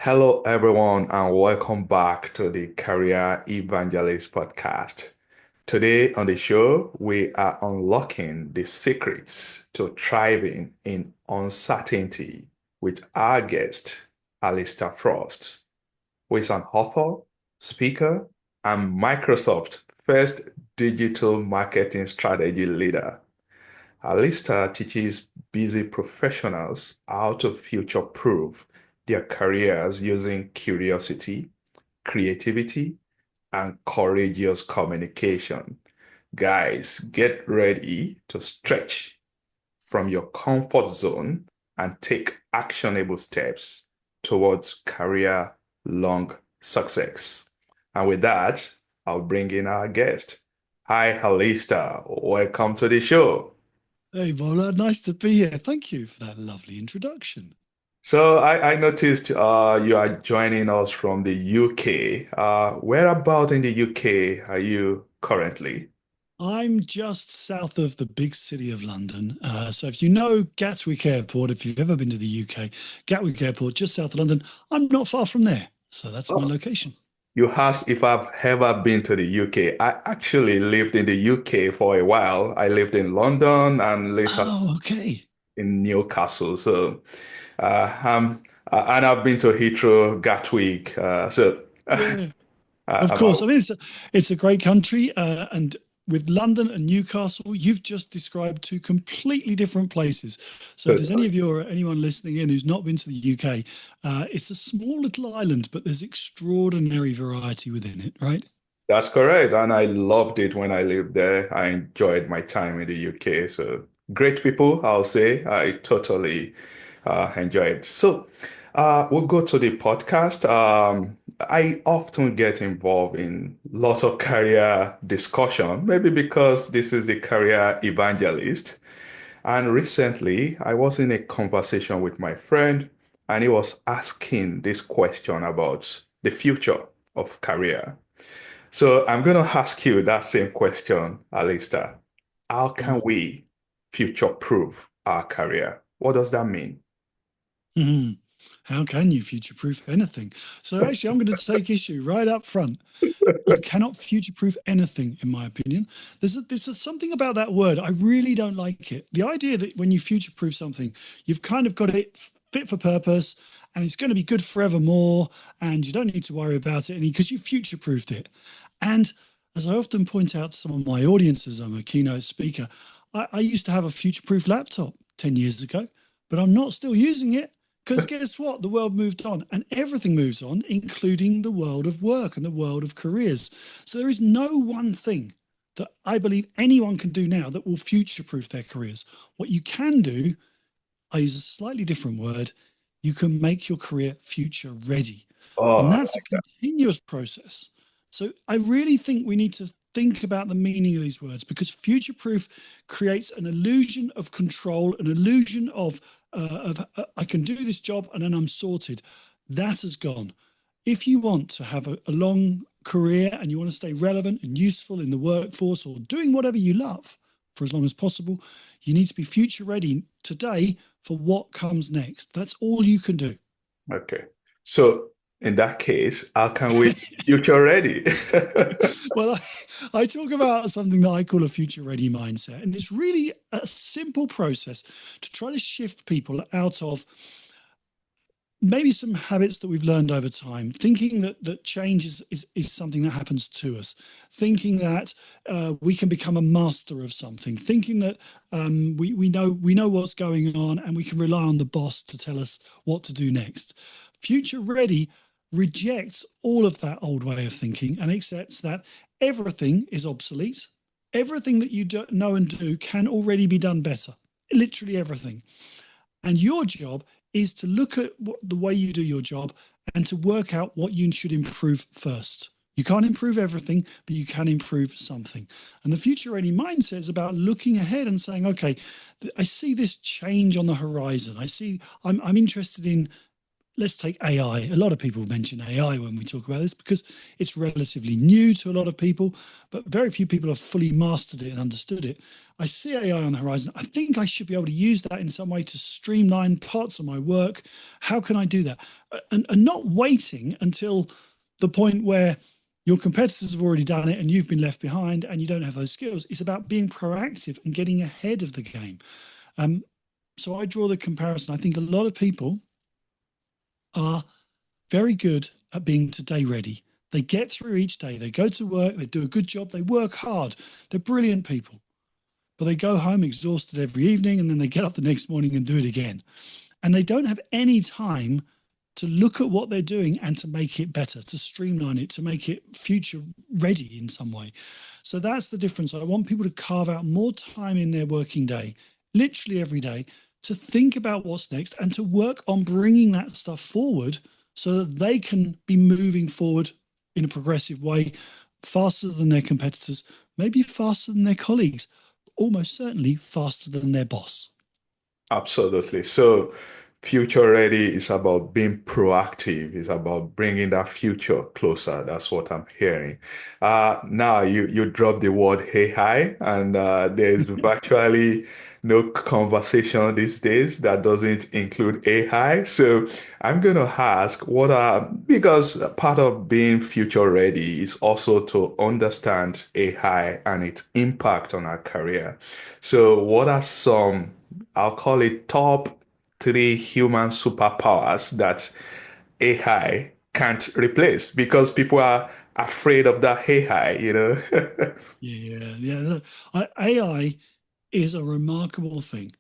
Hello, everyone, and welcome back to the Career Evangelist Podcast. Today on the show, we are unlocking the secrets to thriving in uncertainty with our guest, Allister Frost, who is an author, speaker, and Microsoft first digital marketing strategy leader. Alista teaches busy professionals how to future-proof their careers using curiosity, creativity, and courageous communication. Guys, get ready to stretch from your comfort zone and take actionable steps towards career long success. And with that, I'll bring in our guest. Hi, Alista. Welcome to the show. Hey, Vola, nice to be here. Thank you for that lovely introduction. So I noticed you are joining us from the UK. Where about in the UK are you currently? I'm just south of the big city of London. So if you know Gatwick Airport, if you've ever been to the UK, Gatwick Airport, just south of London, I'm not far from there. So that's my Oh, location. you asked if I've ever been to the UK. I actually lived in the UK for a while. I lived in London and later Oh, okay. in Newcastle. So, and I've been to Heathrow, Gatwick. Yeah. Of I'm course. I mean, it's a great country, and with London and Newcastle, you've just described two completely different places. So, if there's any of you or anyone listening in who's not been to the UK, it's a small little island, but there's extraordinary variety within it, right? That's correct. And I loved it when I lived there. I enjoyed my time in the UK. So great people, I'll say. I totally enjoyed. So we'll go to the podcast. I often get involved in lots of career discussion, maybe because this is a career evangelist. And recently, I was in a conversation with my friend, and he was asking this question about the future of career. So I'm going to ask you that same question, Alistair. How can Mm. we future-proof our career? What does that mean? Mhm. How can you future-proof anything? So, actually, I'm going to take issue right up front. You cannot future-proof anything, in my opinion. There's something about that word. I really don't like it. The idea that when you future-proof something, you've kind of got it fit for purpose and it's going to be good forevermore and you don't need to worry about it because you future-proofed it. And as I often point out to some of my audiences, I'm a keynote speaker. I used to have a future-proof laptop 10 years ago, but I'm not still using it because guess what? The world moved on and everything moves on, including the world of work and the world of careers. So there is no one thing that I believe anyone can do now that will future-proof their careers. What you can do, I use a slightly different word, you can make your career future ready. Oh, And I that's a like that. continuous process. So I really think we need to think about the meaning of these words because future proof creates an illusion of control, an illusion of I can do this job and then I'm sorted. That has gone. If you want to have a long career and you want to stay relevant and useful in the workforce or doing whatever you love for as long as possible, you need to be future ready today for what comes next. That's all you can do. Okay. So in that case, how can we future ready? Well, I talk about something that I call a future ready mindset. And it's really a simple process to try to shift people out of maybe some habits that we've learned over time, thinking that change is something that happens to us, thinking that we can become a master of something, thinking that we know what's going on and we can rely on the boss to tell us what to do next. Future ready rejects all of that old way of thinking and accepts that everything is obsolete. Everything that you know and do can already be done better. Literally everything. And your job is to look at the way you do your job and to work out what you should improve first. You can't improve everything, but you can improve something. And the future ready mindset is about looking ahead and saying, okay, I see this change on the horizon. I'm interested in let's take AI. A lot of people mention AI when we talk about this because it's relatively new to a lot of people, but very few people have fully mastered it and understood it. I see AI on the horizon. I think I should be able to use that in some way to streamline parts of my work. How can I do that? And not waiting until the point where your competitors have already done it and you've been left behind and you don't have those skills. It's about being proactive and getting ahead of the game. So I draw the comparison. I think a lot of people are very good at being today ready. They get through each day. They go to work. They do a good job. They work hard. They're brilliant people. But they go home exhausted every evening, and then they get up the next morning and do it again. And they don't have any time to look at what they're doing and to make it better, to streamline it, to make it future ready in some way. So that's the difference. I want people to carve out more time in their working day, literally every day, to think about what's next and to work on bringing that stuff forward so that they can be moving forward in a progressive way, faster than their competitors, maybe faster than their colleagues, almost certainly faster than their boss. Absolutely. So, future ready is about being proactive. It's about bringing that future closer. That's what I'm hearing. Now you drop the word AI, and there's virtually no conversation these days that doesn't include AI. So I'm going to ask what are, because part of being future ready is also to understand AI and its impact on our career. So what are some, I'll call it top three human superpowers that AI can't replace because people are afraid of that AI, you know? Yeah. Look, AI is a remarkable thing.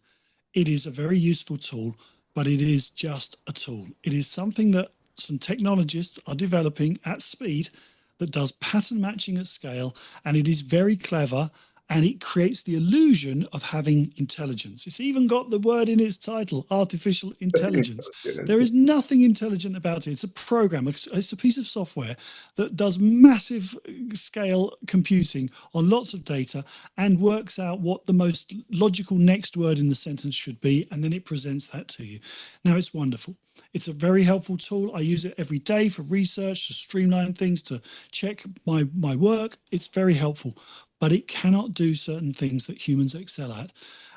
It is a very useful tool, but it is just a tool. It is something that some technologists are developing at speed that does pattern matching at scale, and it is very clever, and it creates the illusion of having intelligence. It's even got the word in its title, artificial intelligence. There is nothing intelligent about it. It's a program, it's a piece of software that does massive scale computing on lots of data and works out what the most logical next word in the sentence should be, and then it presents that to you. Now, it's wonderful. It's a very helpful tool. I use it every day for research, to streamline things, to check my work. It's very helpful, but it cannot do certain things that humans excel at.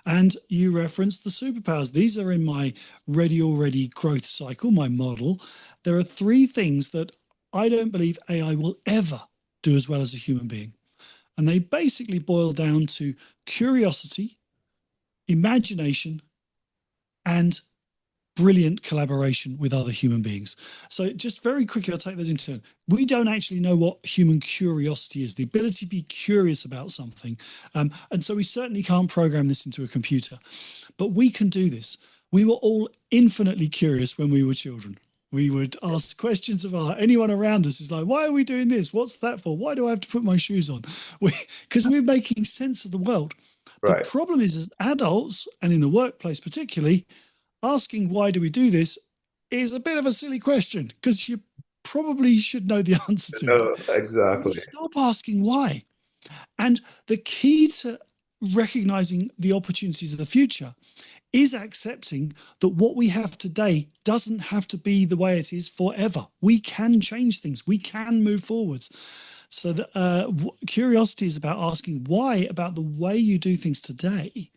And you referenced the superpowers. These are in my ReadyAlready growth cycle, my model. There are three things that I don't believe AI will ever do as well as a human being. And they basically boil down to curiosity, imagination, and brilliant collaboration with other human beings. So just very quickly, I'll take those in turn. We don't actually know what human curiosity is, the ability to be curious about something. And so we certainly can't program this into a computer, but we can do this. We were all infinitely curious when we were children. We would ask questions of anyone around us. Is like, why are we doing this? What's that for? Why do I have to put my shoes on? Because we're making sense of the world. The Right. problem is, as adults, and in the workplace particularly, asking why do we do this is a bit of a silly question because you probably should know the answer to it. We Exactly. stop asking why. And the key to recognizing the opportunities of the future is accepting that what we have today doesn't have to be the way it is forever. We can change things. We can move forwards. So curiosity is about asking why about the way you do things today,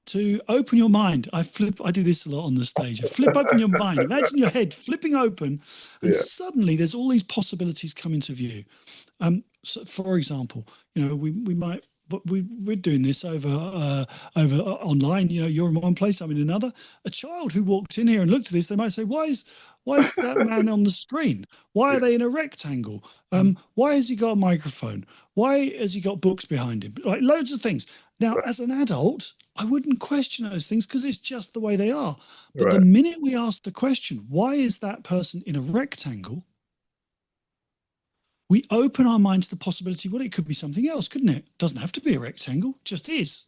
to open your mind. I do this a lot on the stage. I flip open your mind. Imagine your head flipping open, and Yeah. suddenly there's all these possibilities come into view. So for example, we might, but we're doing this over online. You're in one place, I'm in another. A child who walked in here and looked at this, they might say, why is that man on the screen? Why are they in a rectangle? Why has he got a microphone? Why has he got books behind him? Like loads of things. Now, Right. as an adult, I wouldn't question those things because it's just the way they are. But the Right. minute we ask the question, why is that person in a rectangle? We open our mind to the possibility, well, it could be something else, couldn't it? It doesn't have to be a rectangle, it just is.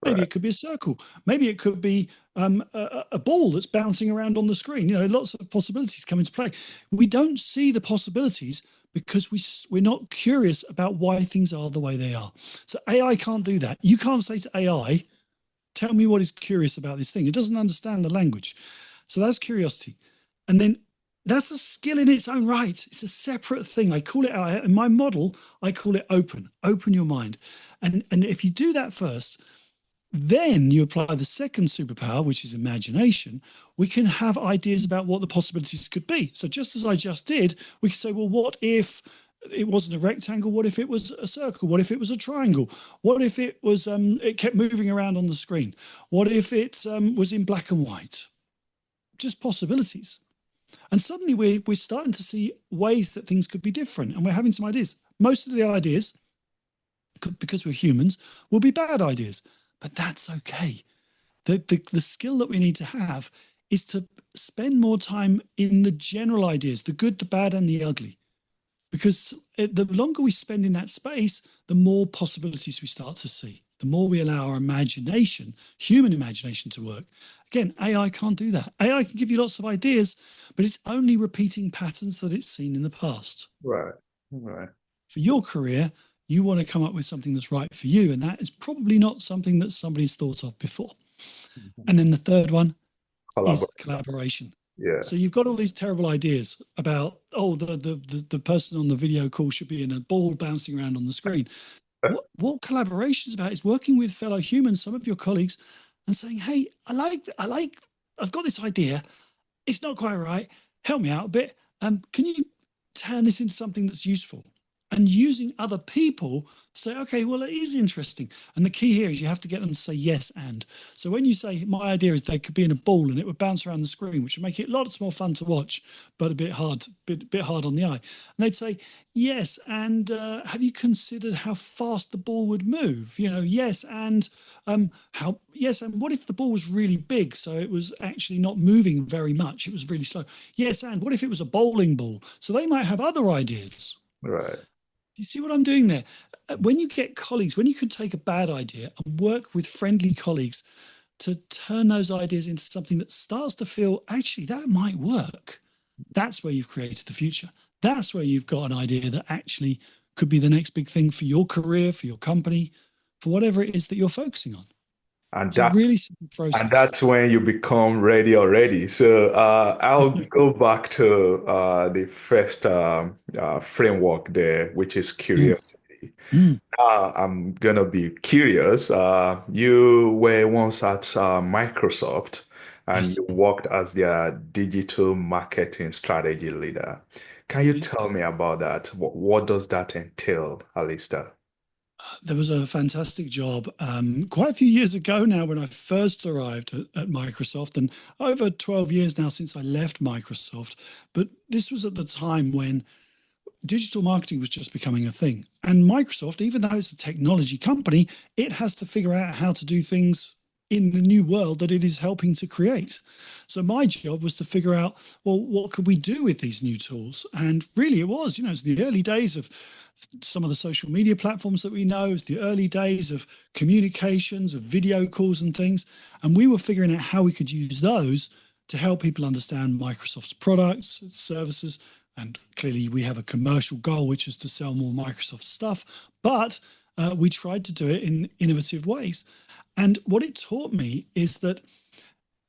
Maybe Right. it could be a circle. Maybe it could be a ball that's bouncing around on the screen. Lots of possibilities come into play. We don't see the possibilities because we're not curious about why things are the way they are. So AI can't do that. You can't say to AI, tell me what is curious about this thing. It doesn't understand the language. So that's curiosity. And then that's a skill in its own right. It's a separate thing. I call it in my model, I call it open your mind. And if you do that first, then you apply the second superpower, which is imagination. We can have ideas about what the possibilities could be. So just as I just did, we could say, well, what if it wasn't a rectangle? What if it was a circle? What if it was a triangle? What if it was it kept moving around on the screen? What if it was in black and white? Just possibilities. And suddenly we're starting to see ways that things could be different, and we're having some ideas. Most of the ideas, because we're humans, will be bad ideas, but that's okay. The skill that we need to have is to spend more time in the general ideas, the good, the bad, and the ugly. Because the longer we spend in that space, the more possibilities we start to see, the more we allow our imagination, human imagination, to work. Again, AI can't do that. AI can give you lots of ideas, but it's only repeating patterns that it's seen in the past. Right. Right. For your career, you want to come up with something that's right for you, and that is probably not something that somebody's thought of before. Mhm. And then the third one is Collaboration. collaboration. Yeah. So you've got all these terrible ideas about, oh, the person on the video call should be in a ball bouncing around on the screen. What collaboration is about is working with fellow humans, some of your colleagues, and saying, hey, I've got this idea. It's not quite right. Help me out a bit. Can you turn this into something that's useful? And using other people to say, okay, well, it is interesting. And the key here is you have to get them to say yes and. So when you say, my idea is they could be in a ball and it would bounce around the screen, which would make it lots more fun to watch, but a bit hard on the eye. And they'd say, yes, and have you considered how fast the ball would move? Yes, and yes, and what if the ball was really big, so it was actually not moving very much, it was really slow? Yes, and what if it was a bowling ball? So they might have other ideas. Right. You see what I'm doing there? When you get colleagues, when you can take a bad idea and work with friendly colleagues to turn those ideas into something that starts to feel, actually, that might work. That's where you've created the future. That's where you've got an idea that actually could be the next big thing for your career, for your company, for whatever it is that you're focusing on. And It's a that's really simple and process. that's when you become ready already. So I'll go back to the first framework there, which is Mm, curiosity. mm, I'm gonna be curious. You were once at Microsoft and yes. you worked as their digital marketing strategy leader. Can you Yes. tell me about that? What does that entail, Allister? There was a fantastic job quite a few years ago now when I first arrived at Microsoft, and over 12 years now since I left Microsoft. But this was at the time when digital marketing was just becoming a thing. And Microsoft, even though it's a technology company, it has to figure out how to do things in the new world that it is helping to create. So my job was to figure out, well, what could we do with these new tools? And really it was, it's the early days of some of the social media platforms that we know. It's the early days of communications, of video calls and things. And we were figuring out how we could use those to help people understand Microsoft's products, services, and clearly, we have a commercial goal, which is to sell more Microsoft stuff. But we tried to do it in innovative ways. And what it taught me is that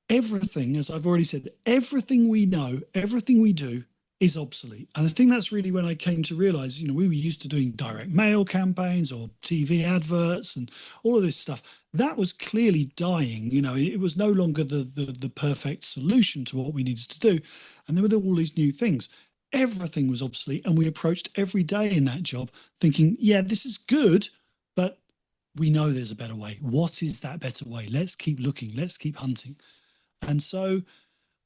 everything, as I've already said, everything we know, everything we do is obsolete. And I think that's really when I came to realize, we were used to doing direct mail campaigns or TV adverts and all of this stuff. That was clearly dying. It was no longer the perfect solution to what we needed to do. And there were all these new things. Everything was obsolete. And we approached every day in that job thinking, yeah, this is good, but we know there's a better way. What is that better way? Let's keep looking. Let's keep hunting. And so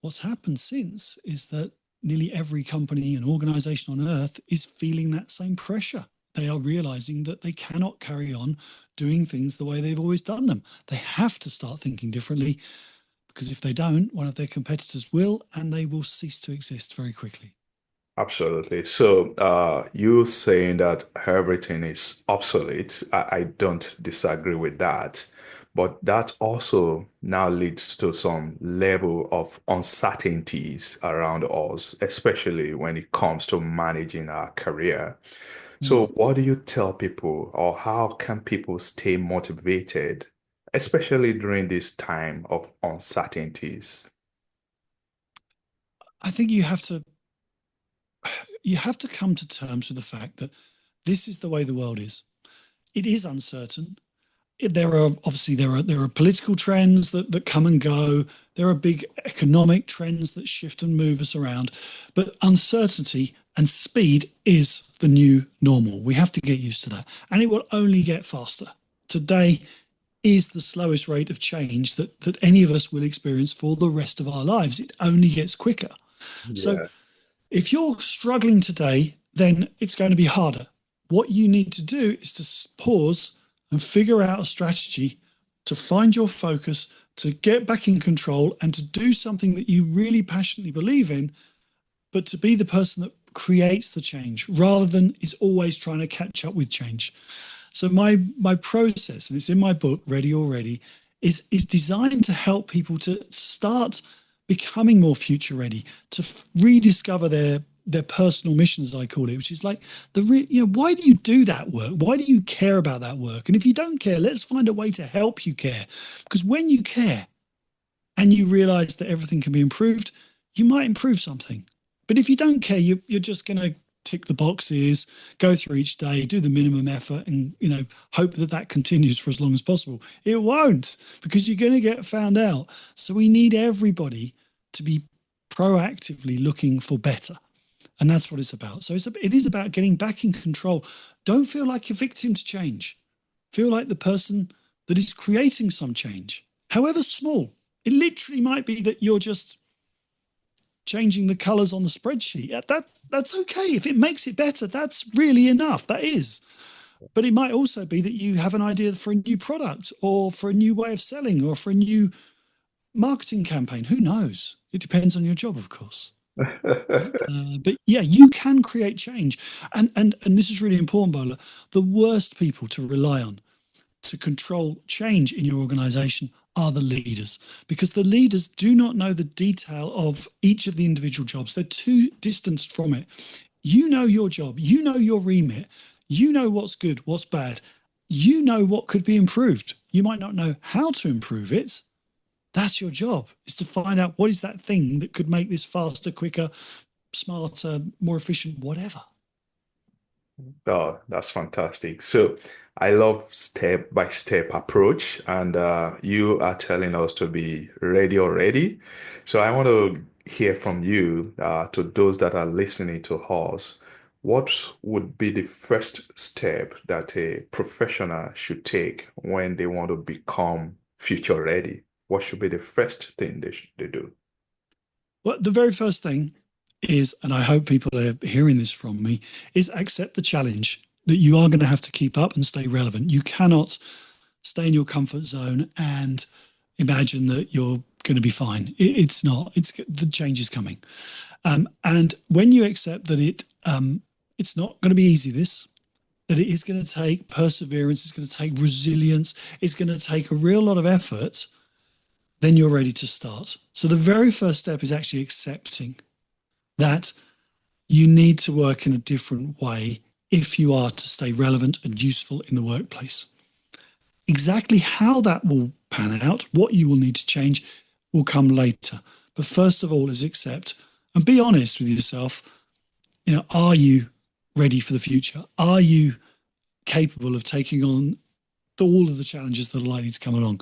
what's happened since is that nearly every company and organization on earth is feeling that same pressure. They are realizing that they cannot carry on doing things the way they've always done them. They have to start thinking differently, because if they don't, one of their competitors will, and they will cease to exist very quickly. Absolutely. So, you saying that everything is obsolete, I don't disagree with that. But that also now leads to some level of uncertainties around us, especially when it comes to managing our career. So, Mm. what do you tell people, or how can people stay motivated, especially during this time of uncertainties? I think you have to come to terms with the fact that this is the way the world is. It is uncertain. There are obviously there are political trends that come and go. There are big economic trends that shift and move us around. But uncertainty and speed is the new normal. We have to get used to that. And it will only get faster. Today is the slowest rate of change that any of us will experience for the rest of our lives. It only gets quicker. So Yeah. if you're struggling today, then it's going to be harder. What you need to do is to pause and figure out a strategy to find your focus, to get back in control, and to do something that you really passionately believe in, but to be the person that creates the change rather than is always trying to catch up with change. So my process, and it's in my book, ReadyAlready, is designed to help people to start becoming more future ready, to rediscover their personal missions, I call it, which is like why do you do that work? Why do you care about that work? And if you don't care, let's find a way to help you care. Because when you care and you realize that everything can be improved, you might improve something. But if you don't care, you're just going to tick the boxes, go through each day, do the minimum effort, and hope that continues for as long as possible. It won't, because you're going to get found out. So we need everybody to be proactively looking for better. And that's what it's about. So it is about getting back in control. Don't feel like you're victim to change. Feel like the person that is creating some change, however small. It literally might be that you're just changing the colors on the spreadsheet. That's okay. If it makes it better, that's really enough. That is. But it might also be that you have an idea for a new product or for a new way of selling or for a new marketing campaign. Who knows? It depends on your job, of course. But yeah, you can create change. And this is really important, Bola. The worst people to rely on to control change in your organization are the leaders, because the leaders do not know the detail of each of the individual jobs. They're too distanced from it. You know your job, you know your remit, you know what's good, what's bad, you know what could be improved. You might not know how to improve it. That's your job, is to find out what is that thing that could make this faster, quicker, smarter, more efficient, whatever. Oh, that's fantastic. So I love step-by-step approach, and you are telling us to be ready already. So I want to hear from you, to those that are listening to us. What would be the first step that a professional should take when they want to become future ready? What should be the first thing they do? Well, the very first thing is, and I hope people are hearing this from me, is accept the challenge that you are going to have to keep up and stay relevant. You cannot stay in your comfort zone and imagine that you're going to be fine. It's not. The change is coming, and when you accept that it's not going to be easy. That it is going to take perseverance. It's going to take resilience. It's going to take a real lot of effort. Then you're ready to start. So the very first step is actually accepting that you need to work in a different way if you are to stay relevant and useful in the workplace. Exactly how that will pan out, what you will need to change, will come later. But first of all is accept and be honest with yourself. Are you ready for the future? Are you capable of taking on all of the challenges that are likely to come along?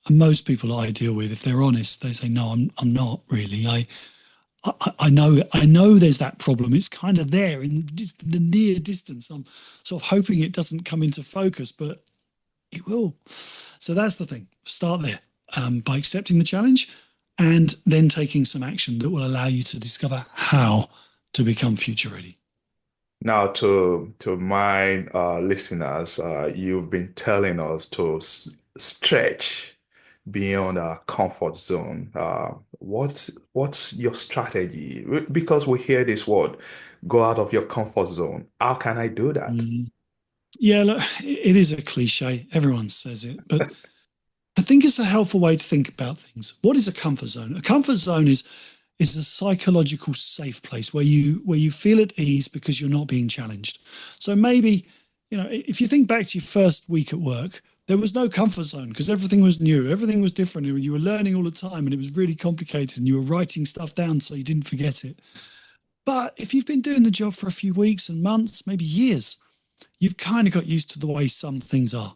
And most people I deal with, if they're honest, they say, no, I'm not really. I know there's that problem. It's kind of there in the near distance. I'm sort of hoping it doesn't come into focus, but it will. So that's the thing. Start there, by accepting the challenge and then taking some action that will allow you to discover how to become future ready. Now, to my listeners, you've been telling us to stretch beyond our comfort zone. What's your strategy? Because we hear this word, go out of your comfort zone. How can I do that? Yeah, look, it is a cliche. Everyone says it, but I think it's a helpful way to think about things. What is a comfort zone? A comfort zone is a psychological safe place where you feel at ease because you're not being challenged. So maybe, if you think back to your first week at work, there was no comfort zone because everything was new, everything was different. You were learning all the time, and it was really complicated. And you were writing stuff down so you didn't forget it. But if you've been doing the job for a few weeks and months, maybe years, you've kind of got used to the way some things are.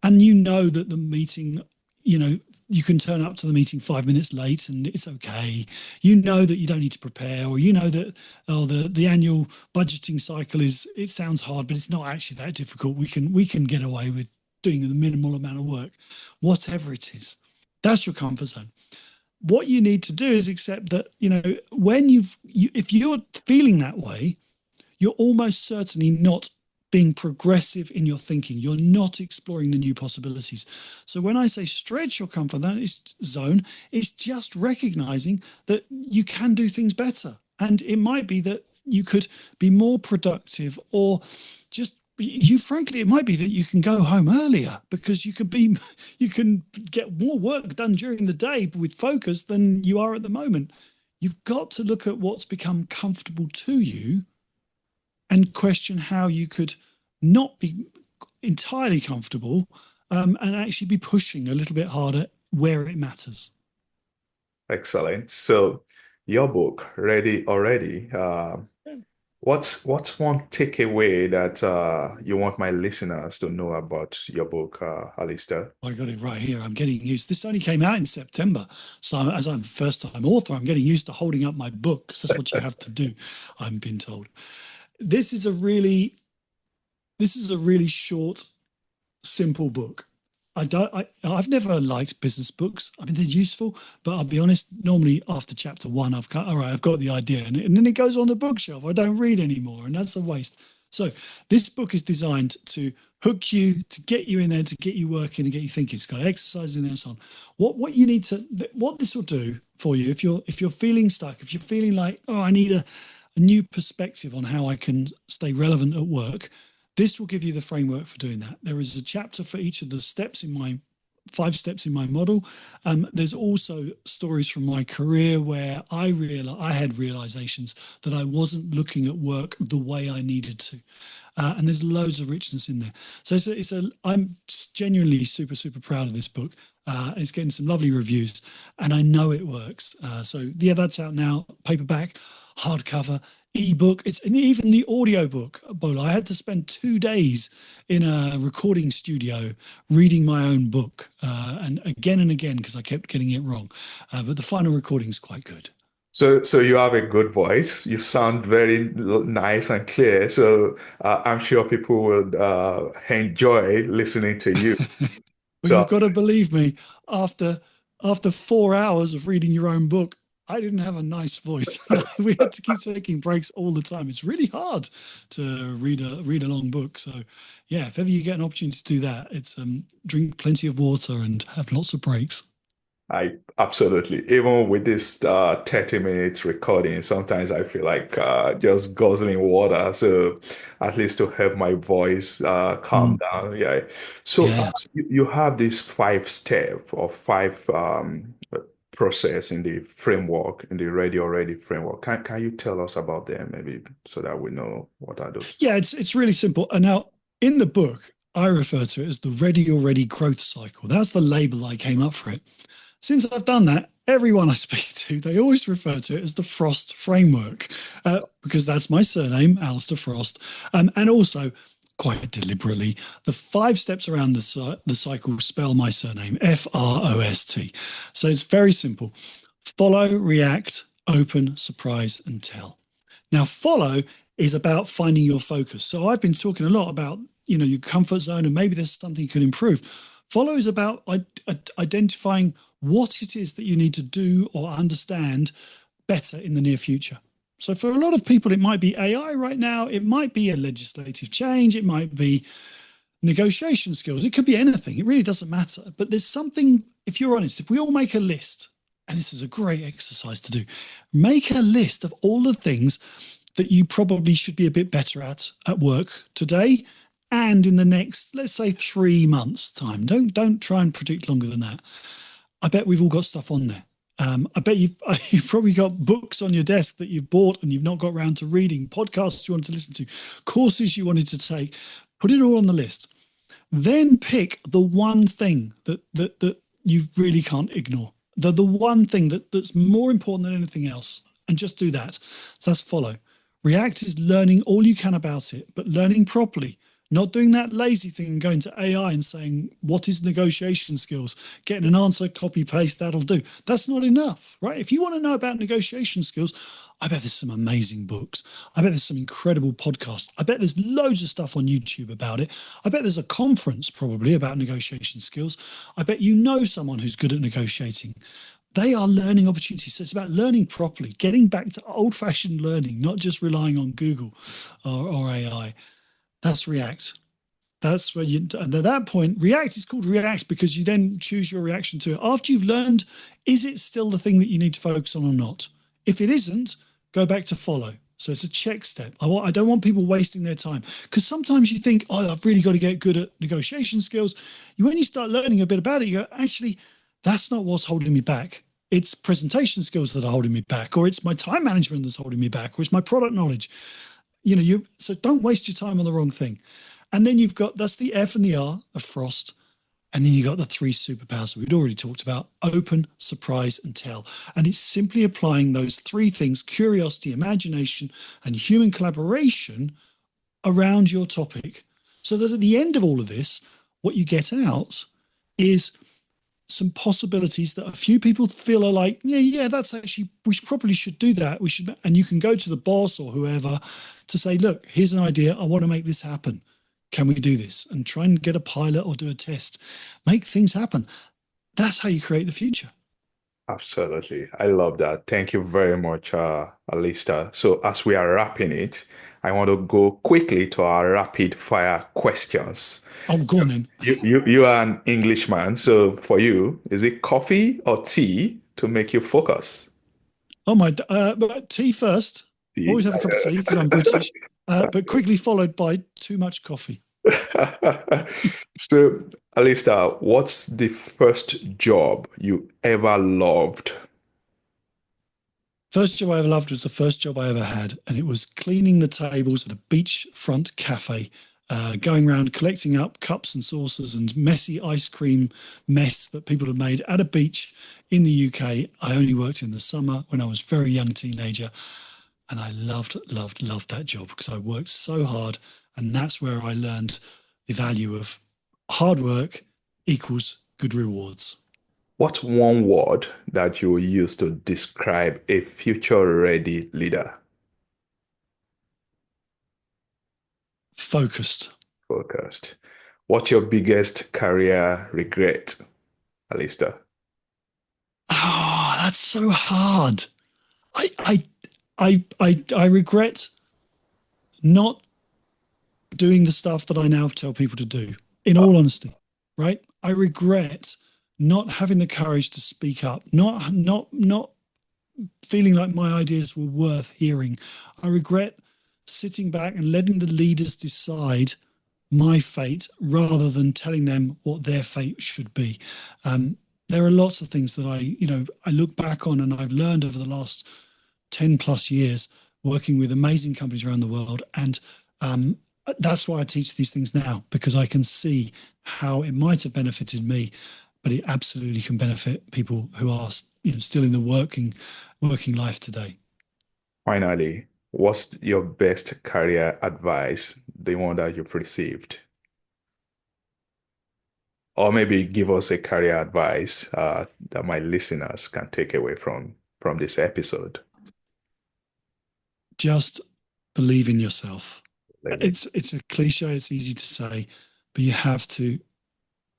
And you know that the meeting, you can turn up to the meeting 5 minutes late and it's okay. You know that you don't need to prepare, or you know that the annual budgeting cycle it sounds hard, but it's not actually that difficult. We can get away with doing the minimal amount of work, whatever it is. That's your comfort zone. What you need to do is accept that, when if you're feeling that way, you're almost certainly not being progressive in your thinking. You're not exploring the new possibilities. So when I say stretch your comfort zone, it's just recognizing that you can do things better. And it might be that you could be more productive, or just frankly, it might be that you can go home earlier because you can get more work done during the day with focus than you are at the moment. You've got to look at what's become comfortable to you and question how you could not be entirely comfortable, and actually be pushing a little bit harder where it matters. Excellent. So your book, Ready Already, what's one takeaway that you want my listeners to know about your book, Allister? I got it right here. I'm getting used. This only came out in September. So as I'm a first-time author, I'm getting used to holding up my book, because that's what you have to do, I'm being told. This is a really short, simple book. I've never liked business books. I mean, they're useful, but I'll be honest, normally after chapter 1, I've got the idea, and then it goes on the bookshelf. I don't read anymore, and that's a waste. So this book is designed to hook you, to get you in there, to get you working and get you thinking. It's got exercises in there and so on. What this will do for you, if you're feeling stuck, if you're feeling like, I need a new perspective on how I can stay relevant at work, this will give you the framework for doing that. There is a chapter for each of the steps in my 5 steps in my model. There's also stories from my career where I had realizations that I wasn't looking at work the way I needed to. And there's loads of richness in there. So I'm genuinely super, super proud of this book. It's getting some lovely reviews, and I know it works. That's out now, paperback, hardcover, ebook. And even the audiobook, Bola. I had to spend 2 days in a recording studio reading my own book, and again because I kept getting it wrong. But the final recording is quite good. So you have a good voice. You sound very nice and clear. So I'm sure people would enjoy listening to you. Well, you've got to believe me. After 4 hours of reading your own book, I didn't have a nice voice. We had to keep taking breaks all the time. It's really hard to read a long book. So, yeah, if ever you get an opportunity to do that, it's drink plenty of water and have lots of breaks. I absolutely. Even with this 30 minutes recording, sometimes I feel like just guzzling water. So at least to help my voice calm down. Yeah. So you have this 5-step or 5 process in the framework, in the Ready Already framework. Can you tell us about them, maybe, so that we know what are those? Yeah, it's really simple. And now in the book, I refer to it as the Ready Already growth cycle. That's the label I came up for it. Since I've done that, everyone I speak to, they always refer to it as the Frost framework, because that's my surname, Allister Frost, and also, quite deliberately, the 5 steps around the cycle spell my surname, F-R-O-S-T. So it's very simple. Follow, react, open, surprise, and tell. Now, follow is about finding your focus. So I've been talking a lot about, your comfort zone, and maybe there's something you can improve. Follow is about identifying what it is that you need to do or understand better in the near future. So for a lot of people, it might be AI right now. It might be a legislative change. It might be negotiation skills. It could be anything. It really doesn't matter. But there's something, if you're honest, if we all make a list, and this is a great exercise to do, make a list of all the things that you probably should be a bit better at work today and in the next, let's say, 3 months' time. Don't try and predict longer than that. I bet we've all got stuff on there. I bet you've probably got books on your desk that you've bought and you've not got around to reading, podcasts you wanted to listen to, courses you wanted to take. Put it all on the list. Then pick the one thing that you really can't ignore. The one thing that's more important than anything else, and just do that. So that's follow. React is learning all you can about it, but learning properly. Not doing that lazy thing and going to AI and saying, what is negotiation skills? Getting an answer, copy paste, that'll do. That's not enough, right? If you want to know about negotiation skills, I bet there's some amazing books. I bet there's some incredible podcasts. I bet there's loads of stuff on YouTube about it. I bet there's a conference probably about negotiation skills. I bet you know someone who's good at negotiating. They are learning opportunities. So it's about learning properly, getting back to old-fashioned learning, not just relying on Google or AI. That's React. That's where you, and at that point, React is called React because you then choose your reaction to it. After you've learned, is it still the thing that you need to focus on or not? If it isn't, go back to follow. So it's a check step. I don't want people wasting their time because sometimes you think, oh, I've really got to get good at negotiation skills. When you start learning a bit about it, you go, actually, that's not what's holding me back. It's presentation skills that are holding me back, or it's my time management that's holding me back, or it's my product knowledge. So don't waste your time on the wrong thing. And then you've got, that's the F and the R of Frost. And then you got the three superpowers that we'd already talked about: open, surprise, and tell. And it's simply applying those three things: curiosity, imagination, and human collaboration around your topic. So that at the end of all of this, what you get out is some possibilities that a few people feel are like, yeah, that's actually, probably should do that. We should, and you can go to the boss or whoever to say, look, here's an idea. I want to make this happen. Can we do this? And try and get a pilot or do a test. Make things happen. That's how you create the future. Absolutely. I love that. Thank you very much, Allister. So as we are wrapping it, I want to go quickly to our rapid fire questions. Oh, go on then. You are an Englishman, so for you, is it coffee or tea to make you focus? Oh my, but tea first. Tea. Always have a cup of tea because I'm British, but quickly followed by too much coffee. So, Alistair, what's the first job you ever loved? First job I ever loved was the first job I ever had, and it was cleaning the tables at a beachfront cafe, going around collecting up cups and saucers and messy ice cream mess that people had made at a beach in the UK. I only worked in the summer when I was a very young teenager, and I loved that job because I worked so hard, and that's where I learned the value of hard work equals good rewards. What's one word that you will use to describe a future-ready leader? Focused. Focused. What's your biggest career regret, Alistair? Oh, that's so hard. I regret not doing the stuff that I now tell people to do, in all honesty, right? I regret not having the courage to speak up, not feeling like my ideas were worth hearing. I regret sitting back and letting the leaders decide my fate rather than telling them what their fate should be. There are lots of things that I look back on and I've learned over the last 10 plus years working with amazing companies around the world. And that's why I teach these things now, because I can see how it might have benefited me, but it absolutely can benefit people who are still in the working life today. Finally, what's your best career advice, the one that you've received? Or maybe give us a career advice that my listeners can take away from this episode. Just believe in yourself. Maybe. It's a cliche, it's easy to say, but you have to.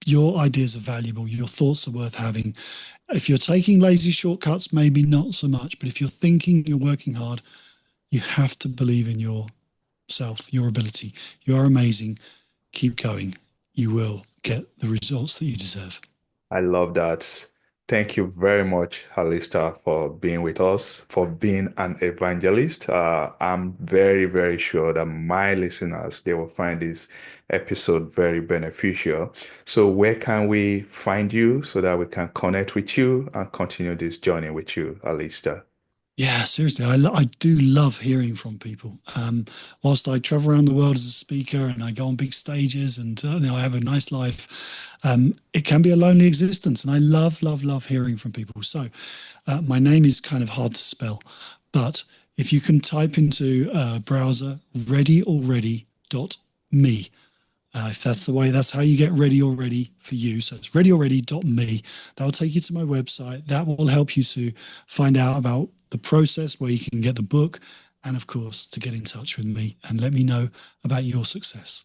Your ideas are valuable. Your thoughts are worth having. If you're taking lazy shortcuts, maybe not so much, but if you're thinking, you're working hard, you have to believe in yourself, your ability. You are amazing. Keep going. You will get the results that you deserve. I love that. Thank you very much, Allister, for being with us, for being an evangelist. I'm very, very sure that my listeners, they will find this episode very beneficial. So where can we find you so that we can connect with you and continue this journey with you, Allister? Yeah, seriously, I do love hearing from people. Whilst I travel around the world as a speaker and I go on big stages and I have a nice life, it can be a lonely existence. And I love, love, love hearing from people. So my name is kind of hard to spell, but if you can type into browser readyalready.me, if that's the way, that's how you get ready already for you. So it's readyalready.me. That will take you to my website. That will help you to find out about the process where you can get the book and, of course, to get in touch with me and let me know about your success.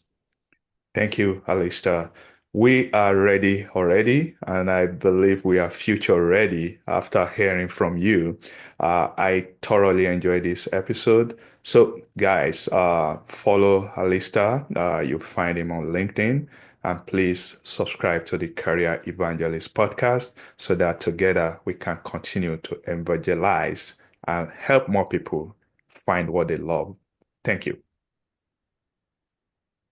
Thank you, Allister. We are ready already, and I believe we are future ready after hearing from you. I thoroughly enjoyed this episode. So, guys, follow Allister. You'll find him on LinkedIn. And please subscribe to the Career Evangelist Podcast so that together we can continue to evangelize and help more people find what they love. Thank you.